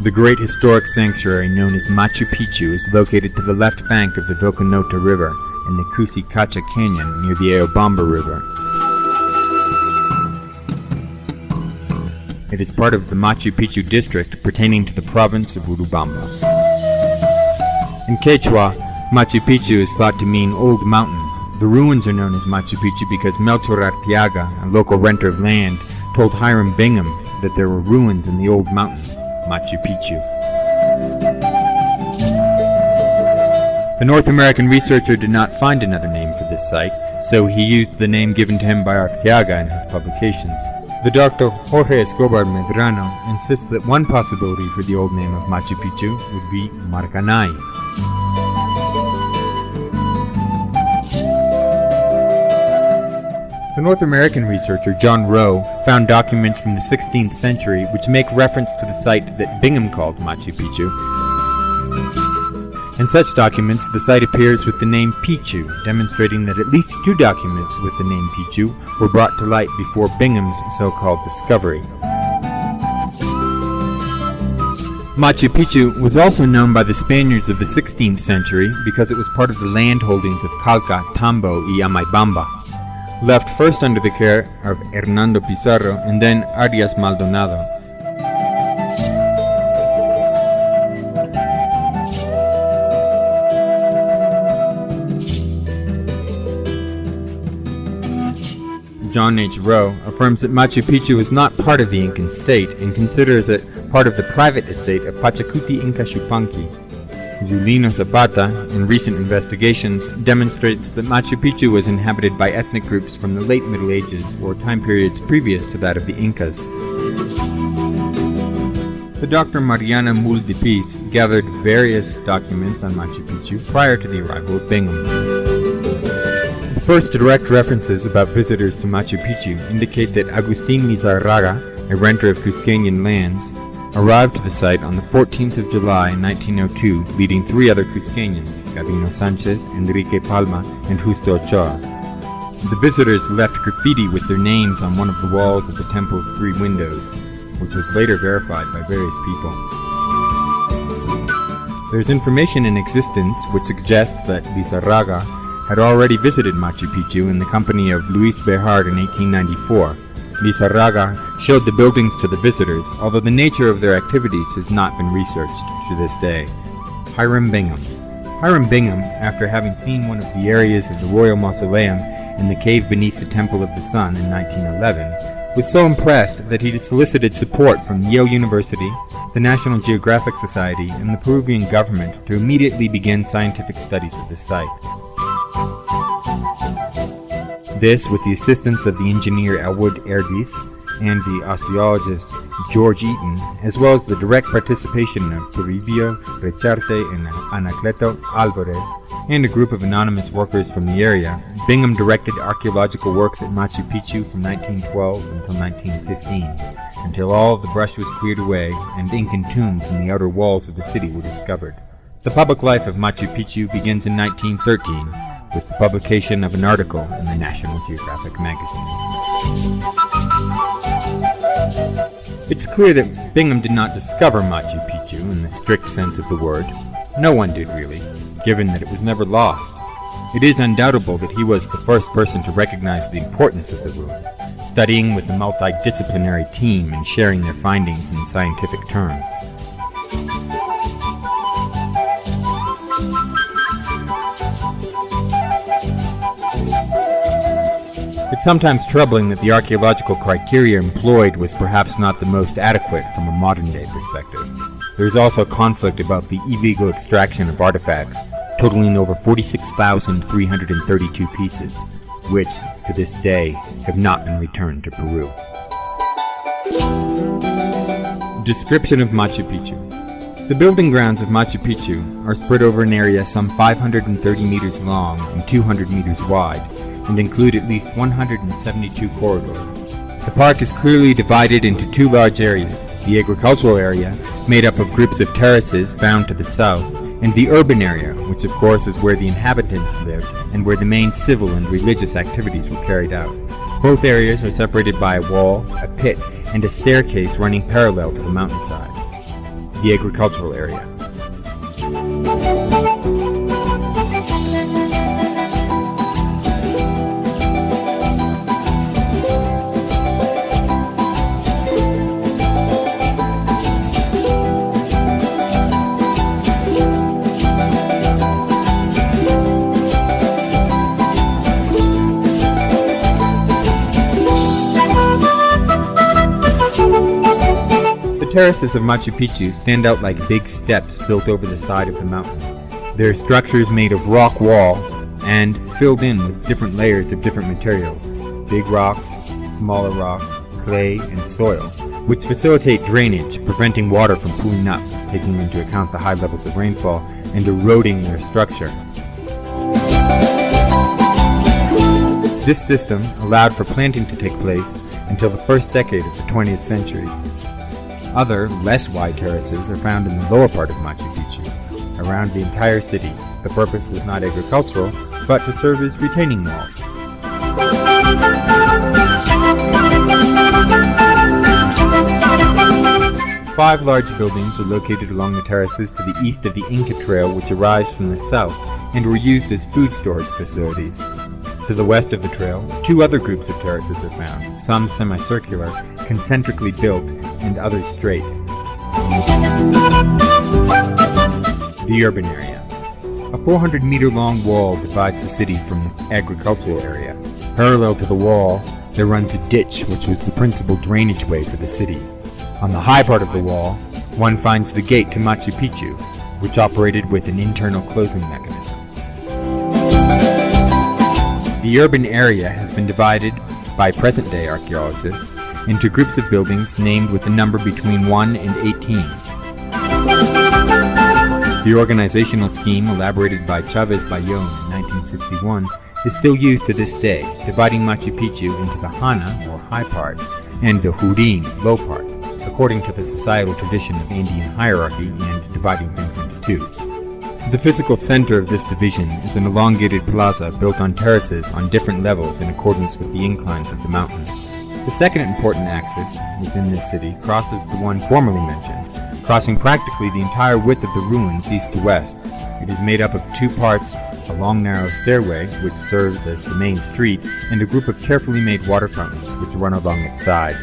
The great historic sanctuary known as Machu Picchu is located to the left bank of the Vilcanota River in the Cuscacha Canyon near the Ayobamba River. It is part of the Machu Picchu district pertaining to the province of Urubamba. In Quechua, Machu Picchu is thought to mean Old Mountain. The ruins are known as Machu Picchu because Melchor Arteaga, a local renter of land, told Hiram Bingham that there were ruins in the Old Mountain, Machu Picchu. The North American researcher did not find another name for this site, so he used the name given to him by Arteaga in his publications. The Dr. Jorge Escobar Medrano insists that one possibility for the old name of Machu Picchu would be Marcanay. The North American researcher John Rowe found documents from the 16th century which make reference to the site that Bingham called Machu Picchu. In such documents, the site appears with the name Picchu, demonstrating that at least two documents with the name Picchu were brought to light before Bingham's so-called discovery. Machu Picchu was also known by the Spaniards of the 16th century because it was part of the land holdings of Calca, Tambo, y Amaybamba, left first under the care of Hernando Pizarro and then Arias Maldonado. John H. Rowe affirms that Machu Picchu is not part of the Incan state and considers it part of the private estate of Pachacuti Inca Chupanqui. Julino Zapata, in recent investigations, demonstrates that Machu Picchu was inhabited by ethnic groups from the late Middle Ages or time periods previous to that of the Incas. The Dr. Mariana Muldipis gathered various documents on Machu Picchu prior to the arrival of Bingham. The first direct references about visitors to Machu Picchu indicate that Agustin Lizarraga, a renter of Cuscañan lands, arrived to the site on the 14th of July 1902, leading three other Cuscañans, Gabino Sanchez, Enrique Palma, and Justo Ochoa. The visitors left graffiti with their names on one of the walls of the Temple of Three Windows, which was later verified by various people. There is information in existence which suggests that Lizarraga had already visited Machu Picchu in the company of Luis Behard in 1894. Lizarraga showed the buildings to the visitors, although the nature of their activities has not been researched to this day. Hiram Bingham. Hiram Bingham, after having seen one of the areas of the Royal Mausoleum in the cave beneath the Temple of the Sun in 1911, was so impressed that he solicited support from Yale University, the National Geographic Society, and the Peruvian government to immediately begin scientific studies of the site. This, with the assistance of the engineer Elwood Erdis and the osteologist George Eaton, as well as the direct participation of Toribio Recharte and Anacleto Alvarez, and a group of anonymous workers from the area, Bingham directed archaeological works at Machu Picchu from 1912 until 1915, until all of the brush was cleared away and Incan tombs in the outer walls of the city were discovered. The public life of Machu Picchu begins in 1913, with the publication of an article in the National Geographic magazine. It's clear that Bingham did not discover Machu Picchu in the strict sense of the word. No one did really, given that it was never lost. It is undoubtable that he was the first person to recognize the importance of the ruin, studying with a multidisciplinary team and sharing their findings in scientific terms. It's sometimes troubling that the archaeological criteria employed was perhaps not the most adequate from a modern-day perspective. There is also conflict about the illegal extraction of artifacts, totaling over 46,332 pieces, which, to this day, have not been returned to Peru. Description of Machu Picchu. The building grounds of Machu Picchu are spread over an area some 530 meters long and 200 meters wide, and include at least 172 corridors. The park is clearly divided into two large areas: the agricultural area, made up of groups of terraces bound to the south, and the urban area, which of course is where the inhabitants lived and where the main civil and religious activities were carried out. Both areas are separated by a wall, a pit, and a staircase running parallel to the mountainside. The agricultural area. The terraces of Machu Picchu stand out like big steps built over the side of the mountain. They're structures made of rock wall and filled in with different layers of different materials: big rocks, smaller rocks, clay, and soil, which facilitate drainage, preventing water from pooling up, taking into account the high levels of rainfall, and eroding their structure. This system allowed for planting to take place until the first decade of the 20th century. Other, less wide terraces are found in the lower part of Machu Picchu, around the entire city. The purpose was not agricultural, but to serve as retaining walls. Five large buildings are located along the terraces to the east of the Inca Trail, which arrives from the south, and were used as food storage facilities. To the west of the trail, two other groups of terraces are found, some semicircular, concentrically built, and others straight. The urban area. A 400-meter-long wall divides the city from the agricultural area. Parallel to the wall, there runs a ditch which was the principal drainage way for the city. On the high part of the wall, one finds the gate to Machu Picchu, which operated with an internal closing mechanism. The urban area has been divided by present-day archaeologists into groups of buildings named with a number between 1 and 18. The organizational scheme elaborated by Chavez Bayón in 1961 is still used to this day, dividing Machu Picchu into the Hana, or high part, and the Hurin, low part, according to the societal tradition of Andean hierarchy and dividing things into two. The physical center of this division is an elongated plaza built on terraces on different levels in accordance with the inclines of the mountain. The second important axis within this city crosses the one formerly mentioned, crossing practically the entire width of the ruins east to west. It is made up of two parts: a long narrow stairway, which serves as the main street, and a group of carefully made water fountains which run along its side.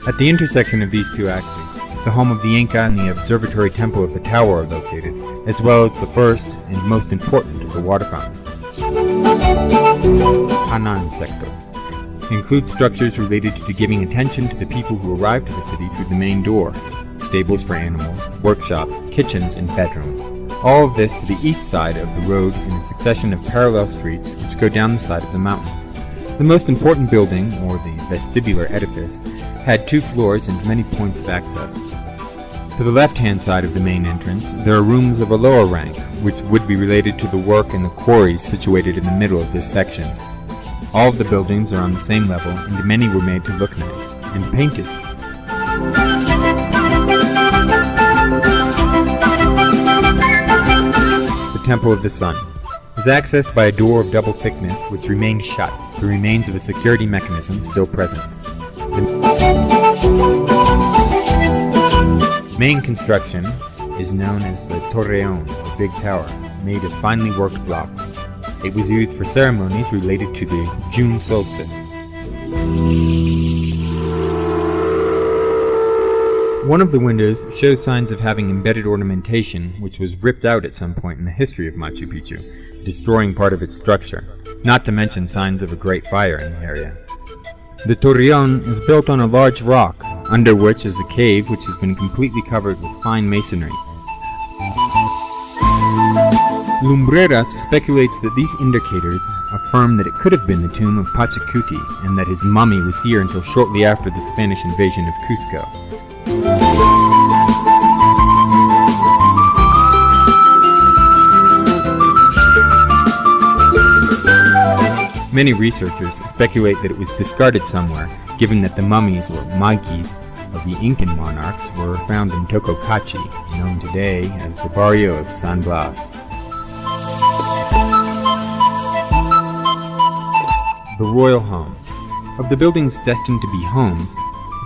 At the intersection of these two axes, the home of the Inca and the observatory temple of the tower are located, as well as the first and most important of the water fountains. Hanan sector includes structures related to giving attention to the people who arrive to the city through the main door: stables for animals, workshops, kitchens, and bedrooms. All of this to the east side of the road in a succession of parallel streets which go down the side of the mountain. The most important building, or the vestibular edifice, had 2 floors and many points of access. To the left-hand side of the main entrance, there are rooms of a lower rank, which would be related to the work in the quarries situated in the middle of this section. All of the buildings are on the same level, and many were made to look nice, and painted. The Temple of the Sun is accessed by a door of double thickness which remains shut, the remains of a security mechanism still present. The main construction is known as the Torreon, or Big Tower, made of finely worked blocks. It was used for ceremonies related to the June solstice. One of the windows shows signs of having embedded ornamentation, which was ripped out at some point in the history of Machu Picchu, destroying part of its structure, not to mention signs of a great fire in the area. The Torreon is built on a large rock, under which is a cave which has been completely covered with fine masonry. Lumbreras speculates that these indicators affirm that it could have been the tomb of Pachacuti, and that his mummy was here until shortly after the Spanish invasion of Cusco. Many researchers speculate that it was discarded somewhere, given that the mummies or maikis of the Incan monarchs were found in Tococachi, known today as the barrio of San Blas. The Royal Homes. Of the buildings destined to be homes,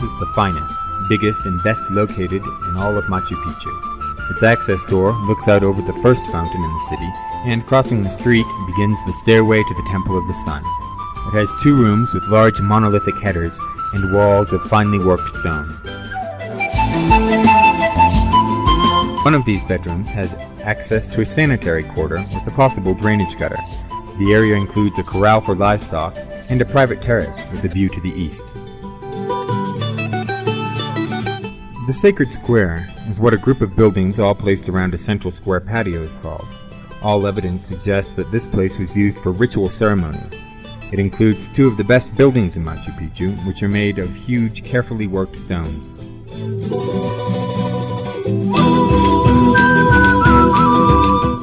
this is the finest, biggest, and best located in all of Machu Picchu. Its access door looks out over the first fountain in the city, and crossing the street begins the stairway to the Temple of the Sun. It has 2 rooms with large monolithic headers and walls of finely worked stone. One of these bedrooms has access to a sanitary quarter with a possible drainage gutter. The area includes a corral for livestock and a private terrace with a view to the east. The Sacred Square is what a group of buildings all placed around a central square patio is called. All evidence suggests that this place was used for ritual ceremonies. It includes 2 of the best buildings in Machu Picchu, which are made of huge, carefully worked stones.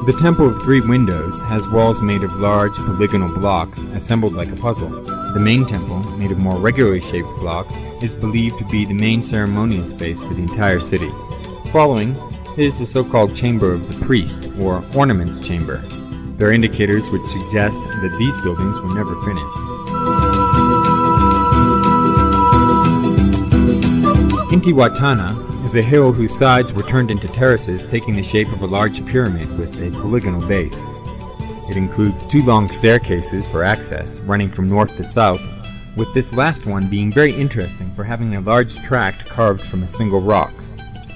The Temple of 3 Windows has walls made of large polygonal blocks assembled like a puzzle. The main temple, made of more regularly shaped blocks, is believed to be the main ceremonial space for the entire city. Following is the so-called Chamber of the Priest, or Ornament Chamber. There are indicators which suggest that these buildings were never finished. Intihuatana is a hill whose sides were turned into terraces taking the shape of a large pyramid with a polygonal base. It includes 2 long staircases for access, running from north to south, with this last one being very interesting for having a large tract carved from a single rock.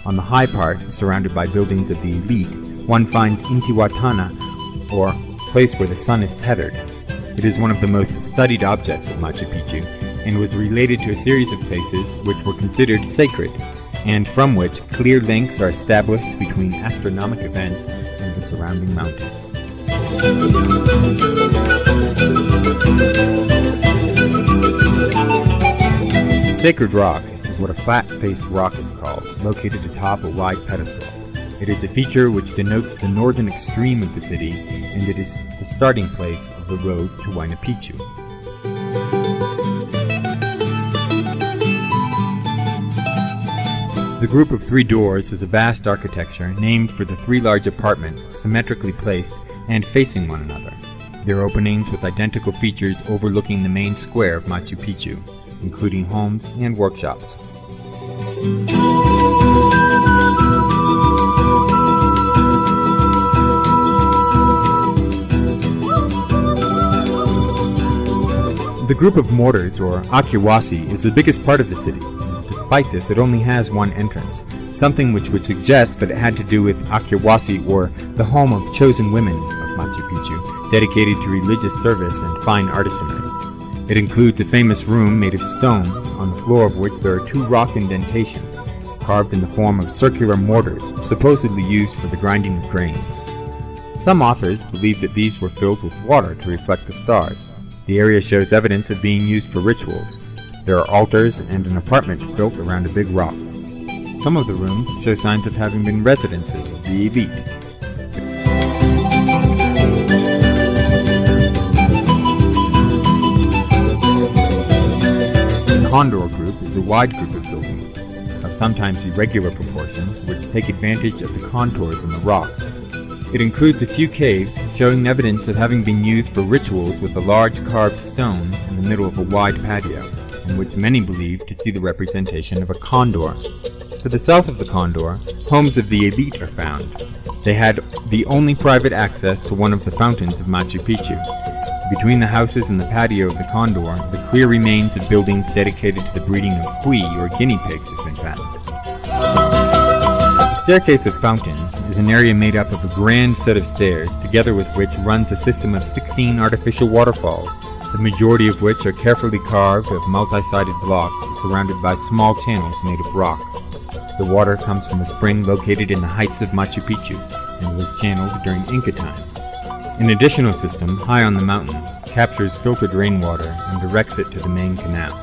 On the high part, surrounded by buildings of the elite, one finds Intihuatana, or place where the sun is tethered. It is one of the most studied objects of Machu Picchu, and was related to a series of places which were considered sacred, and from which clear links are established between astronomic events and the surrounding mountains. Sacred rock is what a flat-faced rock is called, located atop a wide pedestal. It is a feature which denotes the northern extreme of the city, and it is the starting place of the road to Huayna Picchu. The group of 3 doors is a vast architecture named for the 3 large apartments symmetrically placed and facing one another. There are openings with identical features overlooking the main square of Machu Picchu, including homes and workshops. The group of mortars, or akiwasi, is the biggest part of the city. Despite this, it only has one entrance, something which would suggest that it had to do with akiwasi, or the home of chosen women of Machu Picchu, dedicated to religious service and fine artisanry. It includes a famous room made of stone, on the floor of which there are 2 rock indentations, carved in the form of circular mortars, supposedly used for the grinding of grains. Some authors believe that these were filled with water to reflect the stars. The area shows evidence of being used for rituals. There are altars and an apartment built around a big rock. Some of the rooms show signs of having been residences of the elite. The Condor Group is a wide group of buildings, of sometimes irregular proportions, which take advantage of the contours in the rock. It includes a few caves showing evidence of having been used for rituals with a large carved stone in the middle of a wide patio, in which many believe to see the representation of a condor. To the south of the condor, homes of the elite are found. They had the only private access to one of the fountains of Machu Picchu. Between the houses and the patio of the condor, the clear remains of buildings dedicated to the breeding of hui, or guinea pigs, have been found. The Staircase of Fountains is an area made up of a grand set of stairs, together with which runs a system of 16 artificial waterfalls, the majority of which are carefully carved of multi-sided blocks surrounded by small channels made of rock. The water comes from a spring located in the heights of Machu Picchu and was channeled during Inca times. An additional system, high on the mountain, captures filtered rainwater and directs it to the main canal.